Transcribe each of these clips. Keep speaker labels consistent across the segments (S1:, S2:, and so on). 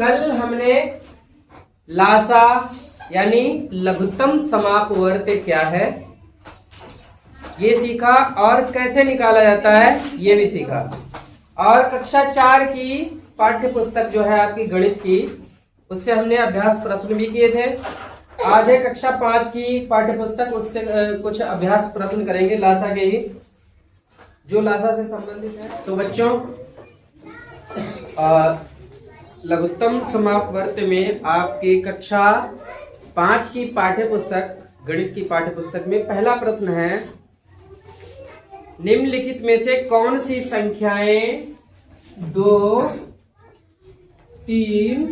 S1: कल हमने लासा यानी लघुत्तम समापवर्त क्या है ये सीखा और कैसे निकाला जाता है ये भी सीखा। और कक्षा 4 की पाठ्य पुस्तक जो है आपकी गणित की, उससे हमने अभ्यास प्रश्न भी किए थे। आज है कक्षा 5 की पाठ्य पुस्तक, उससे कुछ अभ्यास प्रश्न करेंगे लासा के ही, जो लासा से संबंधित है। तो बच्चों लघुत्तम समापवर्त में आपकी कक्षा 5 की पाठ्य पुस्तक गणित की पाठ्य पुस्तक में पहला प्रश्न है, निम्नलिखित में से कौन सी संख्याएं 2, 3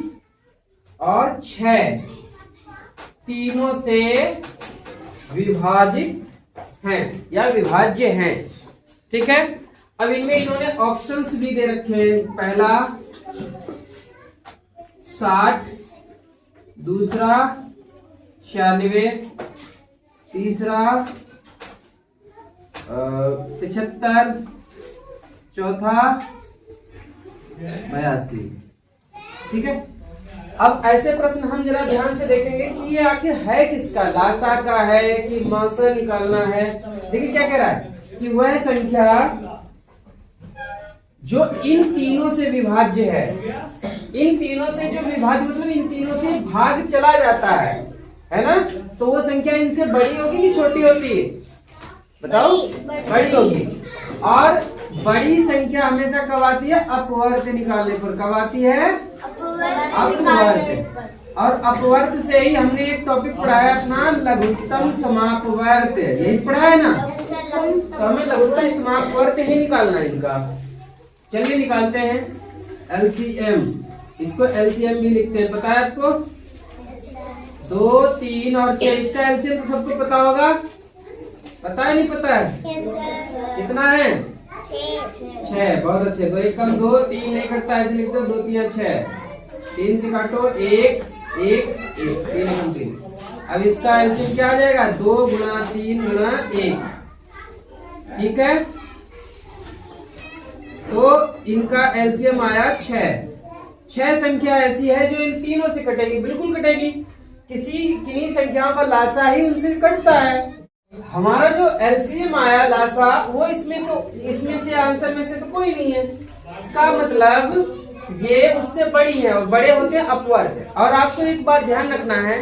S1: और 6 तीनों से विभाजित हैं या विभाज्य हैं। ठीक है, अब इनमें इन्होंने ऑप्शंस भी दे रखे हैं। पहला 60, दूसरा 96, तीसरा 75, चौथा 82। ठीक है, अब ऐसे प्रश्न हम जरा ध्यान से देखेंगे कि ये आखिर है किसका, लासा का है कि मासा निकालना है। देखिए क्या कह रहा है कि वह संख्या जो इन तीनों से विभाज्य है, इन तीनों से जो विभाज्य मतलब इन तीनों से भाग चला जाता है ना, तो वो संख्या इनसे बड़ी होगी कि छोटी होती है, बताओ? बड़ी होगी। और बड़ी संख्या हमेशा कब आती है? अपवर्त निकालने पर। कब आती है? अपवर्त। और अपवर्त से ही हमने एक टॉपिक पढ़ाया अपना लघुत्तम समापवर्त, यही पढ़ा है ना, तो हमें लघुत्तम समापवर्त ही निकालना है इनका। चलिए निकालते हैं LCM, इसको LCM भी लिखते हैं, पता है आपको? 2, 3 और 6, इसका LCM तो सबको पता होगा, पता है नहीं पता है? कितना है? 6। बहुत अच्छे। 2 एकम 2, 3 नहीं कटता, ऐसे लिख दो, 2 3 6, 3 से काटो 1 1 1, 3 एकम 3। अब इसका LCM क्या आ जाएगा? 2 गुणा 3 गुणा 1। ठीक है, तो इनका LCM आया 6। 6 संख्या ऐसी है जो इन तीनों से कटेगी, बिल्कुल कटेगी। किन्हीं संख्याओं का लासा ही उनसे कटता है। हमारा जो LCM आया लासा, वो इसमें से आंसर में से तो कोई नहीं है। इसका मतलब ये उससे बड़ी है और बड़े होते हैं अपवर्त। और आपको एक बात ध्यान रखना है,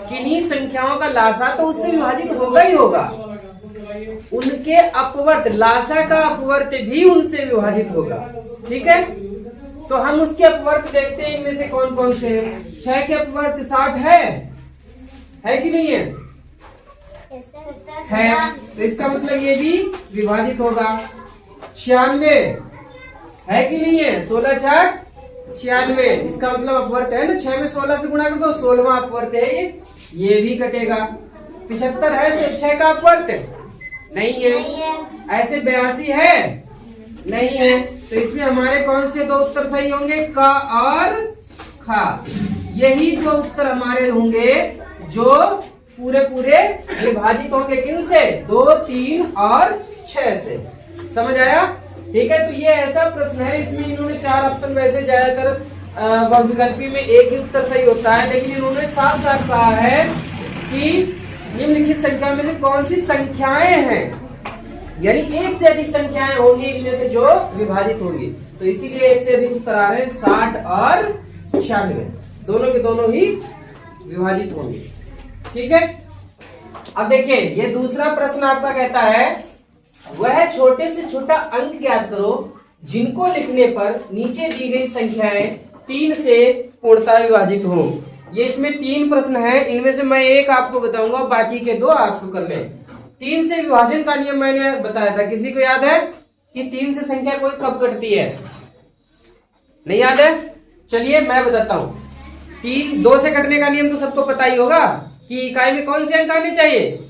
S1: किन्हीं संख्याओं का लासा तो उससे विभाजित होगा ही होगा, उनके अपवर्त, लासा का अपवर्त भी उनसे विभाजित होगा। ठीक है, तो हम उसके अपवर्त देखते हैं, इनमें से कौन कौन से हैं। 6 के अपवर्त 60 है कि नहीं है? है, तो इसका मतलब ये भी विभाजित होगा। 96 है कि नहीं है? 16 6 96, इसका मतलब अपवर्त है ना। 6 में 16 से गुणा कर दो, 16वां अपवर्त है ये भी कटेगा। 75 है 6 का अपवर्त? नहीं है। ऐसे 82 है? नहीं है। तो इसमें हमारे कौन से 2 उत्तर सही होंगे? का और खा। यही 2 उत्तर हमारे होंगे जो पूरे विभाजित होंगे। किन से? 2, 3 और 6 से। समझ आया? ठीक है, तो ये ऐसा प्रश्न है, इसमें इन्होंने 4 ऑप्शन, वैसे ज्यादातर बहुविकल्पी में एक ही उत्तर सही होता है, लेकिन इन्होंने साफ साफ कहा है कि निम्नलिखित संख्या में से कौन सी संख्याएं हैं, यानी एक से अधिक संख्याएं होंगी इनमें से जो विभाजित होंगी। तो इसीलिए एक से अधिक उत्तर आ रहे हैं 60 और 96, दोनों के दोनों ही विभाजित होंगे। ठीक है, अब देखिए ये दूसरा प्रश्न आपका कहता है, वह छोटे से छोटा अंक ज्ञात करो जिनको लिखने पर नीचे दी गई संख्याएं 3 से पूर्णतः विभाजित हो। ये इसमें 3 प्रश्न हैं, इनमें से मैं एक आपको बताऊंगा, बाकी के 2 आपको करने हैं। 3 से विभाजन का नियम मैंने बताया था, किसी को याद है कि 3 से संख्या कोई कब कटती है? नहीं याद है? चलिए मैं बताता हूँ। 2 से कटने का नियम तो सबको पता ही होगा कि इकाई में कौन से अंक आने चाहिए?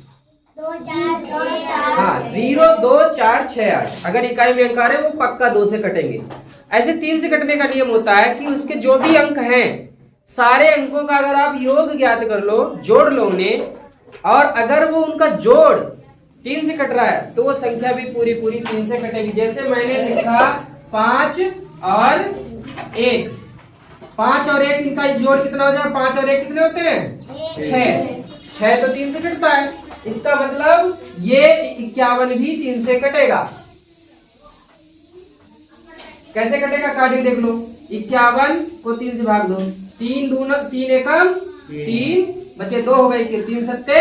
S2: 2 4 4।
S1: हाँ, 0 2 4 6 8। अगर इकाई में अंक आ रहे हैं वो पक्का 2 से कटेंगे। ऐसे 3 से कटने का नियम होता है कि उसके जो भी अंक हैं, सारे अंकों का अगर आप योग ज्ञात कर लो, जोड़ लो उन्हें, और अगर वो उनका जोड़ 3 से कट रहा है तो वो संख्या भी पूरी 3 से कटेगी। जैसे मैंने लिखा 5 और 1, 5 और 1 इनका जोड़ कितना हो जाएगा? 5 और 1 कितने होते हैं? 6। 6 तो 3 से कटता है, इसका मतलब ये 51 भी 3 से कटेगा। कैसे कटेगा? काट के देख लो। 51 को 3 से भाग दो, 3 दूना 3 एकम 3 बचे 2 हो गए, 3 सत्ते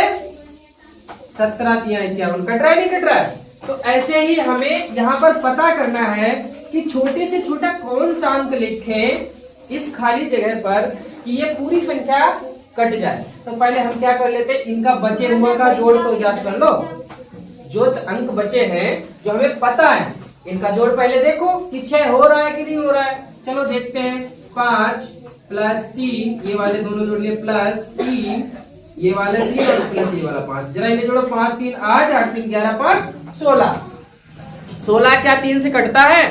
S1: 17, 3 51। कट रहा है नहीं कट रहा है? तो ऐसे ही हमें यहाँ पर पता करना है कि छोटे से छोटा कौन सा अंक लिखें इस खाली जगह पर कि ये पूरी संख्या कट जाए। तो पहले हम क्या कर लेते हैं, इनका बचे हुआ का जोड़ तो याद कर लो। जो अंक बचे हैं जो हमें पता है, इनका जोड़ पहले देखो कि 6 हो रहा है कि नहीं हो रहा है। चलो देखते हैं। 5 प्लस 3, ये वाले दोनों जोड़ लिए, प्लस 3 ये वाला 3 और प्लस ये वाला 5। जरा इन्हें जोड़ो। 5 3 8, 8 3 11, 5 16। 16 क्या 3 से कटता है?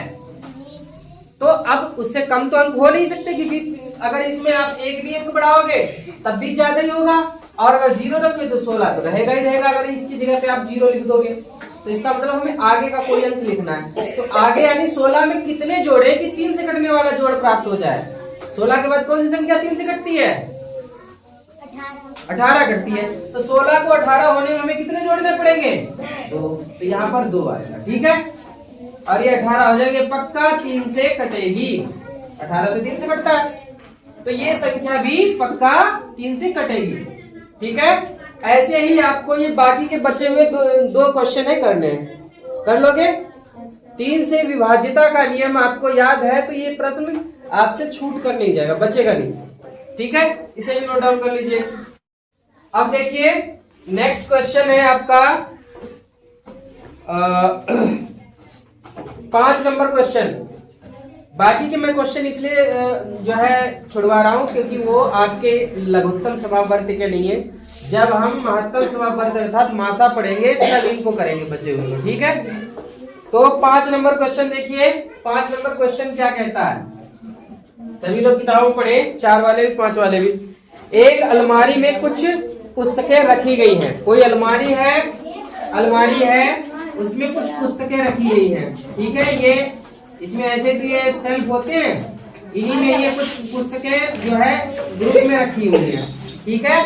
S1: तो अब उससे कम तो अंक हो नहीं सकते, क्योंकि अगर इसमें आप एक भी अंक बढ़ाओगे तब भी ज्यादा ही होगा, और अगर 0 रखोगे तो 16 तो रहेगा ही रहेगा। अगर इसकी जगह पे आप 0 लिख दोगे तो इसका मतलब हमें आगे का कोई अंक लिखना है। तो आगे यानी 16 में कितने जोड़े कि 3 से कटने वाला जोड़ प्राप्त हो जाए। 16 के बाद कौन सी संख्या 3 से कटती है? 18 कटती है। तो 16 को 18 होने में हमें कितने जोड़ने पड़ेंगे? 2। तो यहाँ पर 2 आएगा, ठीक है। और ये 18 हो जाएंगे, पक्का 3 से कटेगी। 18 तो 3 से कटता है, तो ये संख्या भी पक्का 3 से कटेगी, ठीक है। ऐसे ही आपको ये बाकी के बचे हुए दो क्वेश्चन है करने हैं, कर लोगे। 3 से विभाजिता का नियम आपको याद है, तो ये प्रश्न आपसे छूट कर नहीं जाएगा, बचेगा नहीं, ठीक है। इसे भी नोट डाउन कर लीजिए। अब देखिए नेक्स्ट क्वेश्चन है आपका 5 नंबर क्वेश्चन। बाकी के मैं क्वेश्चन इसलिए जो है छुड़वा रहा हूं क्योंकि वो आपके लघुत्तम समावर्त के नहीं है। जब हम महत्तम समावर्त अर्थात मासा पढ़ेंगे तब इनको करेंगे बचे हुए, ठीक है। तो 5 नंबर क्वेश्चन देखिए। 5 नंबर क्वेश्चन क्या कहता है? सभी लोग किताबों पढ़े, 4 वाले भी 5 वाले भी। एक अलमारी में कुछ पुस्तकें रखी गई हैं। कोई अलमारी है उसमें कुछ पुस्तकें रखी गई हैं, ठीक है। ये इसमें ऐसे तो ये सेल्फ होते हैं, इन्हीं में ये कुछ पुस्तकें जो है ग्रुप में रखी हुई है, ठीक है।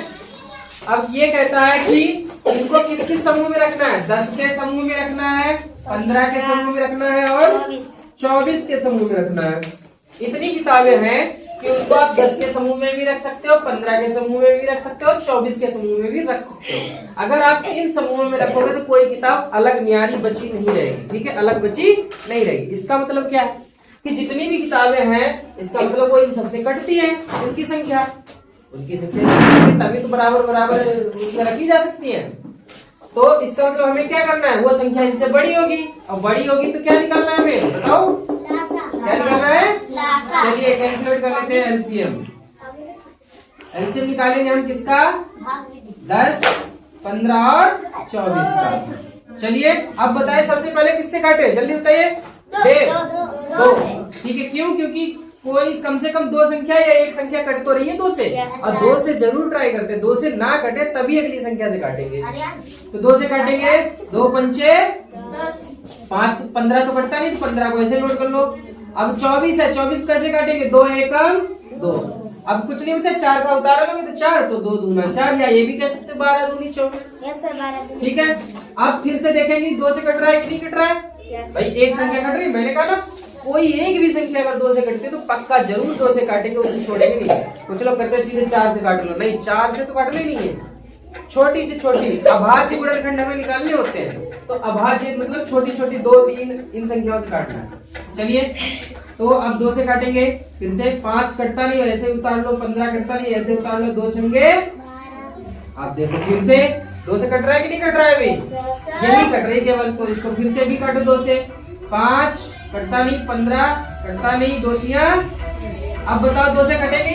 S1: अब ये कहता है कि इनको किस किस समूह में रखना है? 10 के समूह में रखना है, 15 के समूह में रखना है और 24 के समूह में रखना है। इतनी किताबें हैं कि उसको आप 10 के समूह में भी रख सकते हो, 15 के समूह में भी रख सकते हो, 24 के समूह में भी रख सकते हो। अगर आप इन समूहों में रखोगे तो कोई किताब अलग न्यारी बची नहीं रहेगी, ठीक है, अलग बची नहीं रहेगी। इसका मतलब क्या है कि जितनी भी किताबें हैं इसका मतलब वो इन सबसे कटती है, उनकी संख्या तभी तो बराबर बराबर उसमें रखी जा सकती है। तो इसका मतलब हमें क्या करना है? वो संख्या इनसे बड़ी होगी, और बड़ी होगी तो क्या निकालना है हमें? बताओ क्या निकालना है? चलिए कैलकुलेट कर लेते हैं एलसीएम। एलसीएम निकालेंगे हम किसका? 10, 15 और 24 का। चलिए अब बताइए सबसे पहले किससे काटे, जल्दी बताइए। 2, ठीक है। क्यों? क्योंकि कोई कम से कम 2 संख्या या एक संख्या कट तो रही है 2 से, और 2 से जरूर ट्राई करते हैं। 2 से ना कटे तभी अगली संख्या से काटेंगे। तो 2 से काटेंगे, 2 पंचे 5, 15 तो कटता नहीं, तो 15 को ऐसे नोट कर लो। अब 24 है, 24 कैसे काटेंगे? 2 एकम 2। अब कुछ नहीं बचा, 4 का उतारा लोगे तो 4, तो 2 दूना 4, या ये भी कह सकते 12 दूनी 24, ठीक है। अब फिर से देखेंगे 2 से कट रहा है कि नहीं कट रहा है। भाई एक संख्या कट रही है, मैंने कहा ना कोई एक भी संख्या अगर 2 से कटती है तो पक्का जरूर 2 से काटेंगे, उसे छोड़ेंगे नहीं। कुछ लोग कहते हैं सीधे 4 से काट लो, नहीं 4 से तो काटना ही नहीं है। छोटी से छोटी अभाज्य गुणनखंड हमें निकालने होते हैं, तो अभाज्य मतलब छोटी छोटी 2, 3 इन संख्याओं से काटना है। चलिए तो अब 2 से काटेंगे, फिर से 5 कटता नहीं, ऐसे उतार लो, 15 कटता नहीं, ऐसे उतार लो, 2 छंगे। आप देखो फिर से 2 से कट रहा है कि नहीं कट रहा है? अभी यही कट रही केवल, तो इसको फिर से भी काटो 2 से। 5 कटता नहीं, 15 कटता नहीं, 2 3। अब बताओ 2 से कटेगी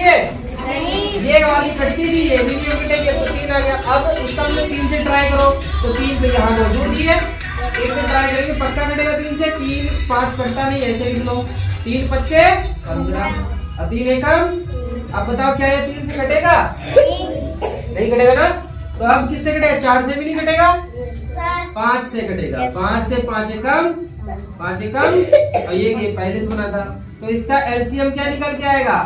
S1: ये वाली कटती थी, ये भी नहीं कटेगी, तो 3 आ गया। अब इसका मतलब 3 से ट्राई करो, तो 3 तो यहाँ मौजूद ही है, 1 से ट्राई करेंगे पक्का कटेगा 3 से। 3 5 कटता नहीं, ऐसे लिख लो, 3 5 15 और 3 एकम। अब बताओ क्या ये 3 से कटेगा? नहीं कटेगा ना। तो अब किससे कटेगा? 4 से भी नहीं कटेगा, 5 से कटेगा। 5 से 5 एकम 5 एकम, और ये पहले से बना था, तो इसका एलसीएम क्या निकल के आएगा?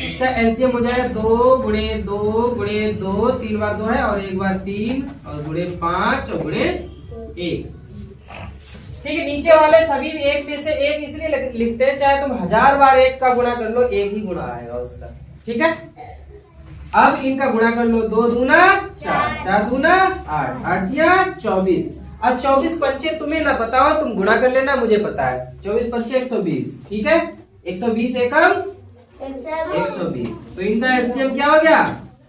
S1: इसका एलसीएम हो जाएगा 2 गुणे 2 गुणे 2, 3 बार 2 है और 1 बार 3 और गुणे 5 और गुणे 1। ठीक है, नीचे वाले सभी एक में से एक इसलिए लिखते हैं, चाहे तुम 1000 बार 1 का गुणा कर लो, एक ही गुणा आएगा उसका। ठीक है, अब इनका गुणा कर लो, 2 दूना 4, 4 दूना 8, 8 दिया 24। अब 24 पंचे तुम्हें ना पता हो, तुम गुणा कर लेना, मुझे पता है। 24 पंचे 120। ठीक है, 120 एकम 120। तो इनका एलसीएम क्या हो गया?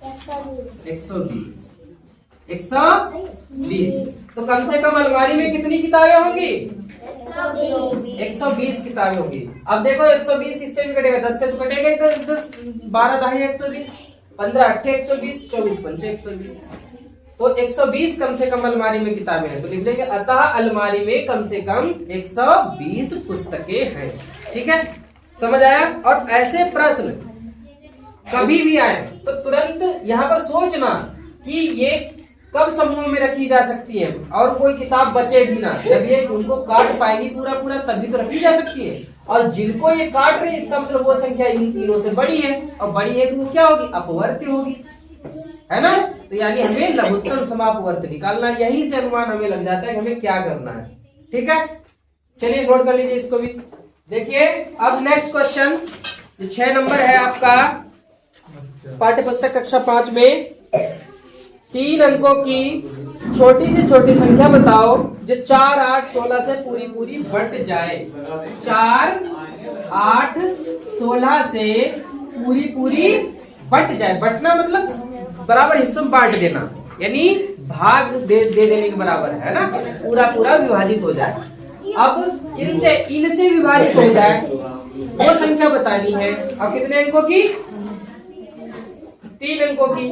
S1: 120। 120। तो कम से कम अलमारी में कितनी किताबें होंगी? 120 किताबें होंगी। अब देखो 120 इससे भी कटेगा, 10 से तो कटेगा ही, 12 दाही 120, 15 अट्ठे 120, 24 पंचे 120। तो 120 कम से कम अलमारी में किताबें हैं, तो लिख लेंगे अतः अलमारी में कम से कम 120 पुस्तकें हैं। ठीक है, समझ आया? और ऐसे प्रश्न कभी भी आए तो तुरंत यहाँ पर सोचना कि ये कब समूह में रखी जा सकती है और कोई किताब बचे भी ना। जब ये उनको काट पाएगी पूरा पूरा तभी तो रखी जा सकती है, और जिनको ये काट रही है इसका मतलब वो संख्या इन तीनों से बड़ी है, और बड़ी है तो वो क्या होगी? अपवर्त्य होगी, है ना? तो यानी हमें लघुत्तम समापवर्त निकालना, यही से अनुमान हमें लग जाता है कि हमें क्या करना है। ठीक है, चलिए नोट कर लीजिए इसको भी। देखिए अब नेक्स्ट क्वेश्चन, 6 नंबर है आपका पाठ्य पुस्तक कक्षा 5 में। 3 अंकों की छोटी से छोटी संख्या बताओ जो 4, 8, 16 से पूरी पूरी बट जाए। 4, 8, 16 से पूरी पूरी बट जाए। बटना मतलब बराबर हिस्सों में बांट देना, यानी भाग दे देने के बराबर है ना, पूरा पूरा विभाजित हो जाए। अब इनसे विभाजित हो जाए वो संख्या बतानी है। अब कितने अंकों की? 3 अंकों की।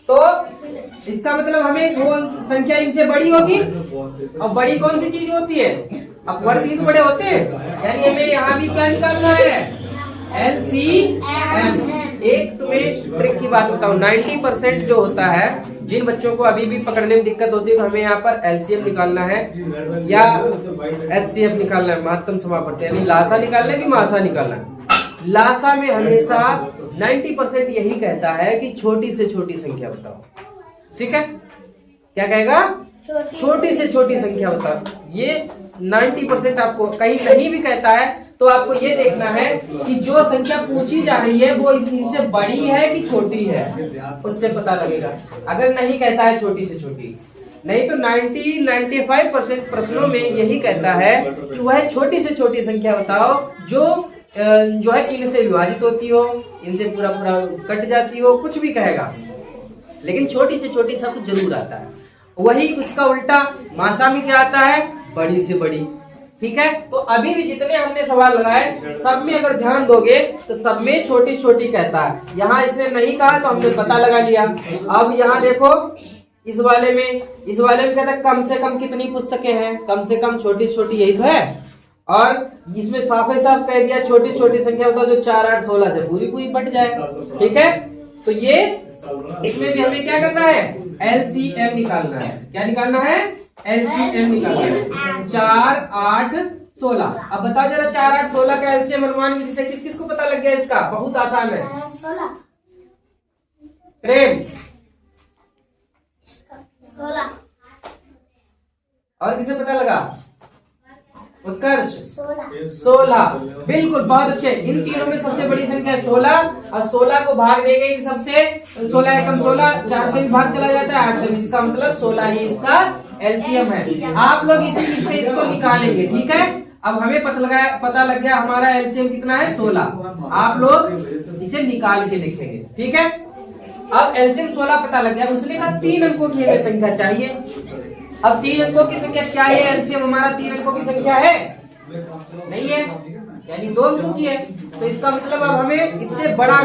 S1: तो इसका मतलब हमें वो संख्या इनसे बड़ी होगी, और बड़ी कौन सी चीज होती है? अपवर्ती तो बड़े होते हैं, यानी हमें यहाँ भी क्या निकालना है? एलसीएम। एक तुम्हें ट्रिक की बात बताऊं, 90% जो होता है, जिन बच्चों को अभी भी पकड़ने में दिक्कत होती है, तो हमें यहाँ पर एलसीएम निकालना है या एचसीएफ निकालना है, महत्तम समापवर्त, यानी लासा निकालना है कि मासा निकालना है। लासा में हमेशा 90% यही कहता है कि छोटी से छोटी संख्या बताओ। ठीक है, क्या कहेगा? छोटी से छोटी संख्या बताओ। ये 90% आपको कहीं कहीं भी कहता है, तो आपको ये देखना है कि जो संख्या पूछी जा रही है वो इनसे बड़ी है कि छोटी है, उससे पता लगेगा। अगर नहीं कहता है छोटी से छोटी, नहीं तो 90-95% प्रश्नों में यही कहता है कि वह छोटी से छोटी संख्या बताओ जो है इनसे विभाजित होती हो, इनसे पूरा पूरा कट जाती हो, कुछ भी कहेगा, लेकिन छोटी से छोटी शब्द जरूर आता है। वही उसका उल्टा मासा में क्या आता है? बड़ी से बड़ी। ठीक है, तो अभी भी जितने हमने सवाल लगाए सब में अगर ध्यान दोगे तो सब में छोटी छोटी कहता है। यहाँ इसने नहीं कहा तो हमने पता लगा लिया। अब यहाँ देखो इस वाले में कहता है कम से कम कितनी पुस्तकें हैं? कम से कम छोटी छोटी यही तो है, और इसमें साफ कह दिया छोटी छोटी संख्या बताओ जो 4, 8, 16 से पूरी पूरी बट जाए। ठीक है, तो ये इसमें भी हमें क्या करना है? एलसीएम निकालना है। क्या निकालना है? एलसीएम निकालना है। 4, 8, 16। अब बताओ जरा 4, 8, 16 का एलसीएम अनुमान से किस किस को पता लग गया? इसका बहुत आसान है। प्रेम
S2: 16।
S1: और किसे पता लगा? उत्कर्ष 16। बिल्कुल, बहुत अच्छे। इन तीनों में सबसे बड़ी संख्या 16, और 16 को भाग देंगे इन सबसे। 16 एकम 16, 4 से भी भाग चला जाता है, 8 से। इसका मतलब 16 ही इसका एलसीएम है। आप लोग इसी से इसको निकालेंगे। ठीक है, अब हमें पता लग गया हमारा एलसीएम कितना है? 16। आप लोग इसे निकाल के लिखेंगे। ठीक है, अब एलसीएम 16 पता लग गया। उसने कहा 3 अंकों की हमें संख्या चाहिए। अब 3 अंकों की संख्या क्या है? एलसीएम हमारा 3 अंकों की संख्या है? नहीं है, यानी 2 अंकों की है। तो इसका मतलब अब हमें इससे बड़ा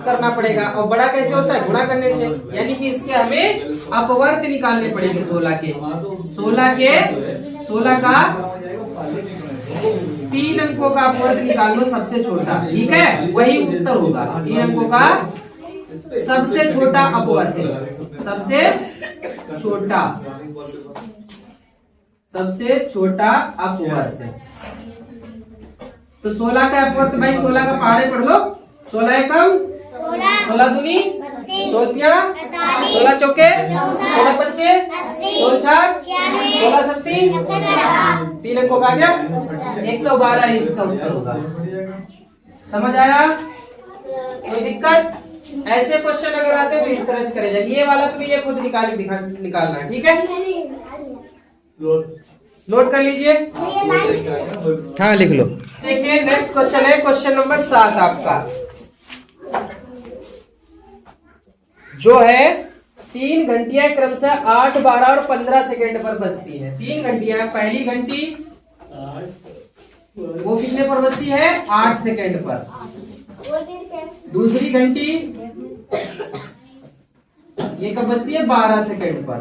S1: करना पड़ेगा, और बड़ा कैसे होता है? गुणा करने से। यानी कि इसके हमें अपवर्त निकालने पड़ेंगे 16 का 3 अंकों का अपवर्त निकाल लो, सबसे छोटा। ठीक है, वही उत्तर होगा। 3 अंकों का सबसे छोटा अपवर्त, सबसे छोटा अपवर्त। तो 16 का अपवर्त भाई 16 का पहाड़े पढ़ लो। 16 एकम 16 दूनी 16 16 चौके 16 पंचे 16 छाक 16 सत्ती 3 अंकों का गया 112 ही इसका उत्तर होगा। समझ आया? कोई दिक्कत? ऐसे क्वेश्चन अगर आते हैं तो इस तरह से करे जाएंगे। ये वाला तुम्हें ये खुद निकालना है, ठीक है? नोट कर लीजिए। हाँ लिख लो। देखिए नेक्स्ट क्वेश्चन है क्वेश्चन नंबर 7 आपका, जो है 3 घंटियां क्रमशः 8, 12 और 15 सेकेंड पर बजती है। 3 घंटियां, पहली घंटी वो कितने पर बजती है? 8 सेकेंड पर। दूसरी घंटी ये कब बजती है? 12 सेकेंड पर।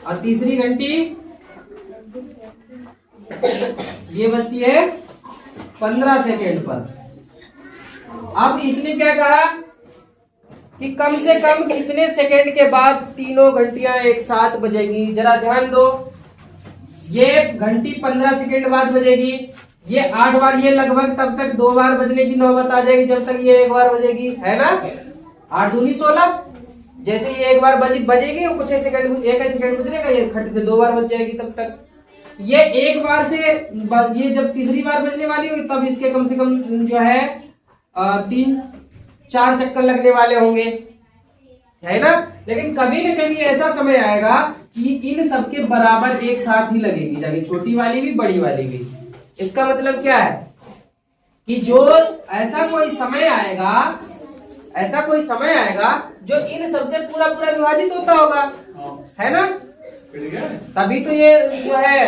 S1: और तीसरी घंटी ये बजती है 15 सेकेंड पर। अब इसने क्या कहा कि कम से कम कितने सेकेंड के बाद तीनों घंटियां एक साथ बजेगी? जरा ध्यान दो। ये घंटी 15 सेकेंड बाद बजेगी, ये 8 बार, ये लगभग तब तक 2 बार बजने की नौबत आ जाएगी जब तक ये 1 बार बजेगी, है ना? 8 दूनी 16। जैसे ये 1 बार बजेगी कुछ सेकंड, 1 सेकंड बजेगा, ये खट से 2 बार बज जाएगी। तब तक ये 1 बार से ये जब तीसरी बार बजने वाली होगी तब इसके कम से कम जो है 3-4 चक्कर लगने वाले होंगे, है ना? लेकिन कभी न कभी ऐसा समय आएगा कि इन सबके बराबर एक साथ ही लगेगी जाके, छोटी वाली भी बड़ी वाली भी। इसका मतलब क्या है कि जो ऐसा कोई समय आएगा जो इन सबसे पूरा विभाजित होता होगा, है ना? तभी तो ये जो है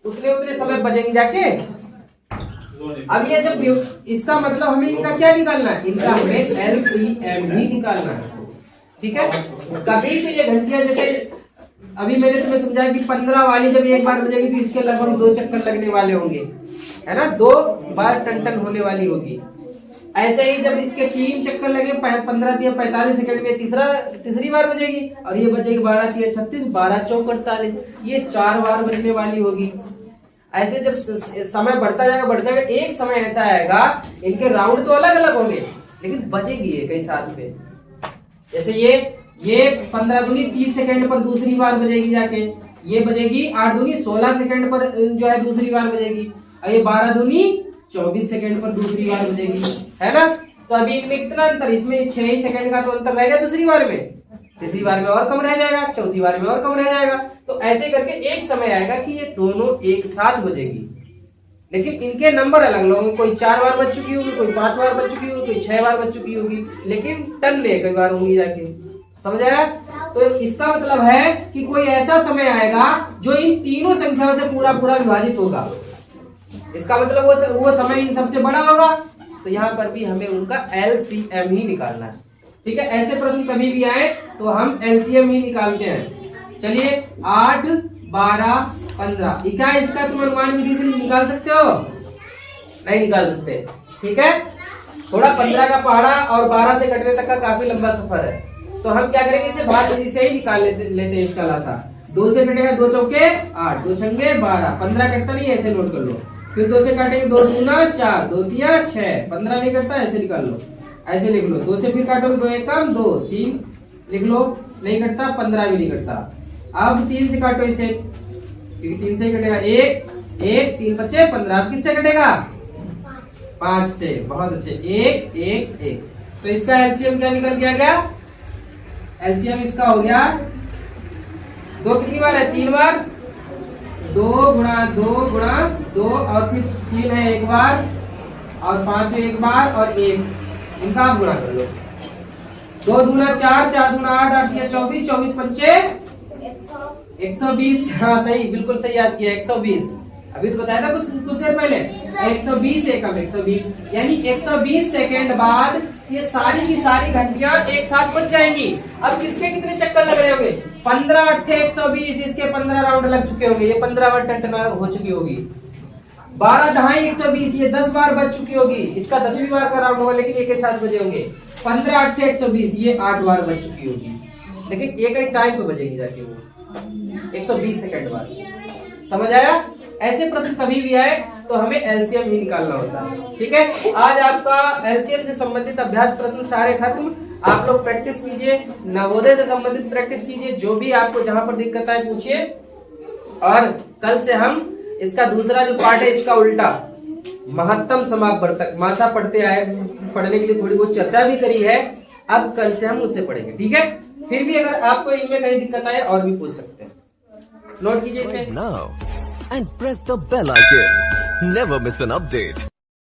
S1: उतने समय बजेंगे जाके। अब ये जब इसका मतलब हमें इनका क्या निकालना है? इनका हमें LCM ही निकालना है, ठीक है? कभी तो ये घंटियां, जैसे अभी मैंने तुम्हें समझाया कि 15 वाली जब 1 बार बजेगी तो इसके लगभग 2 चक्कर लगने वाले होंगे, है ना? 2 बार टन होने वाली होगी। ऐसे ही जब इसके 3 चक्कर लगे 15 या 45 सेकंड में तीसरी बार बजेगी, और ये बजेगी 12 या 36, 12 चौक 48, ये 4 बार बजने वाली होगी। ऐसे जब समय बढ़ता जाएगा, एक समय ऐसा आएगा इनके राउंड तो अलग अलग होंगे लेकिन बजेगी एक ही साथ में। जैसे ये 15 दूनी 30 सेकंड पर दूसरी बार बजेगी जाके, ये बजेगी 8 दूनी 16 सेकंड पर जो है दूसरी बार बजेगी, और ये 12 दूनी 24 सेकंड पर दूसरी बार बजेगी, है ना? तो अभी इनमें कितना अंतर? इसमें 6 ही सेकंड का तो अंतर रहेगा दूसरी बार में, तीसरी बार में और कम रह जाएगा, चौथी बार में और कम रह जाएगा। तो ऐसे करके एक समय आएगा कि ये दोनों एक साथ बजेगी, लेकिन इनके नंबर अलग अलग होंगे। कोई 4 बार बज चुकी होगी, कोई 5 बार बज चुकी होगी, कोई 6 बार बज चुकी होगी, लेकिन टन में कई बार होंगी जाके। समझ आया? तो इसका मतलब है कि कोई ऐसा समय आएगा जो इन तीनों संख्याओं से पूरा विभाजित होगा। इसका मतलब वो समय इन सबसे बड़ा होगा। तो यहाँ पर भी हमें उनका LCM ही निकालना है, ठीक है? ऐसे प्रश्न कभी भी आए तो हम LCM ही निकालते हैं। चलिए 8, 12, 15, क्या इसका तुम अनुमान विधि से निकाल सकते हो? नहीं निकाल सकते, ठीक है? थोड़ा 15 का पहाड़ा और 12 से कटने तक का काफी लंबा सफर है, तो हम क्या करेंगे, इसे भाग विधि से ही निकाल लेते हैं इसका लासा। 2 से कटेगा 2 चौके 8, 2 छंगे 12, 15 कटता नहीं, ऐसे नोट कर लो। फिर 2 से काटेंगे 2 दूना 4, 2 तिया 6, 15 नहीं कटता, ऐसे निकाल लो, ऐसे लिख लो। 2 से फिर काटोगे 2 एक कम 2, 3 लिख लो, नहीं कटता, 15 भी नहीं कटता। अब 3 से काटो इसे, क्योंकि 3 से कटेगा 1, 1 3 बचे 15। अब किससे कटेगा? 5 से। बहुत अच्छे, 1 1 1। तो इसका LCM क्या निकल के आ गया? LCM इसका हो गया 2 कितनी बार है? 3 बार, 2 गुणा 2 गुणा 2, और फिर 3 है 1 बार, और 5 है 1 बार, और 1, इनका आप गुणा कर लो। 2 दूना 4, 4 दूना 8, 8 या 24, 24 पंचे 120। हाँ सही, बिल्कुल सही याद किया, 120। अभी तो बताया था कुछ देर पहले, 120 एकम 120, यानी 120 सेकेंड बाद ये सारी की सारी घंटियां एक साथ बच जाएंगी। अब किसके कितने चक्कर लग रहे होंगे? 15 8 120, इसके 15 राउंड लग चुके होंगे, ये 15 बार टन हो चुकी होगी। 12 दहाई 120, ये 10 बार बज चुकी होगी, इसका 10वीं बार का राउंड होगा, लेकिन एक ही साथ बजे होंगे। 15 8 120, ये 8 बार बज चुकी होगी, लेकिन एक ही टाइम पे बजेगी जाके वो 120 सेकंड बाद। समझ आया? ऐसे प्रश्न कभी भी आए तो हमें एलसीएम ही निकालना होता है। ठीक है, आज आपका एलसीएम से संबंधित अभ्यास प्रश्न सारे खत्म। आप लोग प्रैक्टिस कीजिए, नवोदय से संबंधित प्रैक्टिस कीजिए, जो भी आपको जहां पर दिक्कत आए पूछिए। और कल से हम इसका दूसरा जो पार्ट है इसका उल्टा महत्तम समापवर्तक मासा पढ़ने के लिए थोड़ी बहुत चर्चा भी करी है, अब कल से हम उसे पढ़ेंगे। ठीक है, फिर भी अगर आपको इनमें कहीं दिक्कत आए और भी पूछ सकते हैं, नोट कीजिए इसे।
S3: Now and press the bell icon. Never miss an update.